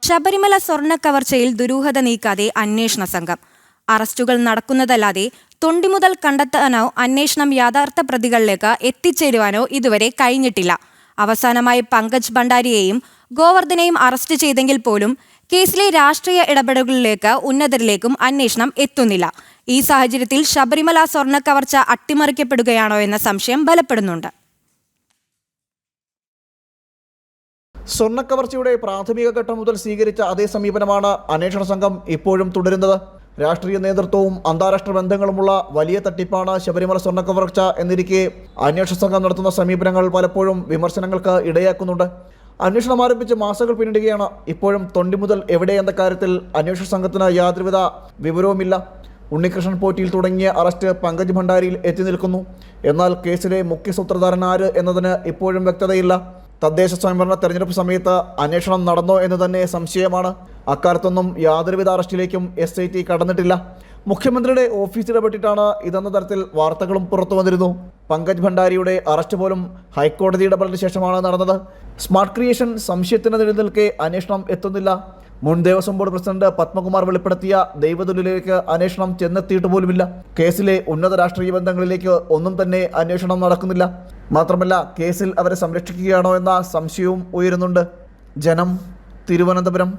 ശബരിമല സ്വർണ്ണ കവർച്ചയിൽ ദുരൂഹത നീക്കാതെ അന്വേഷണ സംഘം. അറസ്റ്റുകൾ നടക്കുന്നതല്ലാതെ തൊണ്ടി മുതൽ കണ്ടെത്താനോ അന്വേഷണം യഥാർത്ഥ പ്രതികളിലേക്ക് എത്തിച്ചേരുവാനോ ഇതുവരെ കഴിഞ്ഞിട്ടില്ല. അവസാനമായി പങ്കജ് ഭണ്ഡാരിയെയും ഗോവർദ്ധനെയും അറസ്റ്റ് ചെയ്തെങ്കിൽ പോലും കേസിലെ രാഷ്ട്രീയ ഇടപെടലുകളിലേക്ക് ഉന്നതരിലേക്കും അന്വേഷണം എത്തുന്നില്ല. ഈ സാഹചര്യത്തിൽ ശബരിമല സ്വർണ്ണ കവർച്ച അട്ടിമറിക്കപ്പെടുകയാണോ എന്ന സംശയം ബലപ്പെടുന്നുണ്ട്. സ്വർണ്ണക്കവർച്ചയുടെ പ്രാഥമിക ഘട്ടം മുതൽ സ്വീകരിച്ച അതേ സമീപനമാണ് അന്വേഷണ സംഘം ഇപ്പോഴും തുടരുന്നത്. രാഷ്ട്രീയ നേതൃത്വവും അന്താരാഷ്ട്ര ബന്ധങ്ങളുമുള്ള വലിയ തട്ടിപ്പാണ് ശബരിമല സ്വർണ്ണക്കവർച്ച എന്നിരിക്കെ അന്വേഷണ സംഘം നടത്തുന്ന സമീപനങ്ങൾ പലപ്പോഴും വിമർശനങ്ങൾക്ക് ഇടയാക്കുന്നുണ്ട്. അന്വേഷണം ആരംഭിച്ച് മാസങ്ങൾ പിന്നിടുകയാണ്. ഇപ്പോഴും തൊണ്ടി മുതൽ എവിടെ എന്ന കാര്യത്തിൽ അന്വേഷണ സംഘത്തിന് യാതൊരുവിധ വിവരവുമില്ല. ഉണ്ണികൃഷ്ണൻ പോറ്റിയിൽ തുടങ്ങിയ അറസ്റ്റ് പങ്കജ് ഭണ്ഡാരിയിൽ എത്തി നിൽക്കുന്നു. എന്നാൽ കേസിലെ മുഖ്യ സൂത്രധാരൻ ആര് എന്നതിന് ഇപ്പോഴും വ്യക്തതയില്ല. തദ്ദേശ സ്വയംഭരണ തെരഞ്ഞെടുപ്പ് സമയത്ത് അന്വേഷണം നടന്നോ എന്ന് തന്നെ സംശയമാണ്. അക്കാലത്തൊന്നും യാതൊരുവിധ അറസ്റ്റിലേക്കും SIT കടന്നിട്ടില്ല. മുഖ്യമന്ത്രിയുടെ ഓഫീസ് ഇടപെട്ടിട്ടാണ് ഇതെന്ന തരത്തിൽ വാർത്തകളും പുറത്തു വന്നിരുന്നു. പങ്കജ് ഭണ്ഡാരിയുടെ അറസ്റ്റ് പോലും ഹൈക്കോടതി ഇടപെടലിന് ശേഷമാണ് നടന്നത്. സ്മാർട്ട് ക്രിയേഷൻ സംശയത്തിന് നിലനിൽക്കെ അന്വേഷണം എത്തുന്നില്ല. മുൻ ദേവസ്വം ബോർഡ് പ്രസിഡന്റ് പത്മകുമാർ വെളിപ്പെടുത്തിയ ദൈവതുല്യയിലേക്ക് അന്വേഷണം ചെന്നെത്തിയിട്ട് പോലുമില്ല. കേസിലെ ഉന്നത രാഷ്ട്രീയ ബന്ധങ്ങളിലേക്ക് ഒന്നും തന്നെ അന്വേഷണം നടക്കുന്നില്ല. മാത്രമല്ല കേസിൽ അവരെ സംരക്ഷിക്കുകയാണോ എന്ന സംശയവും ഉയരുന്നുണ്ട്. ജനം, തിരുവനന്തപുരം.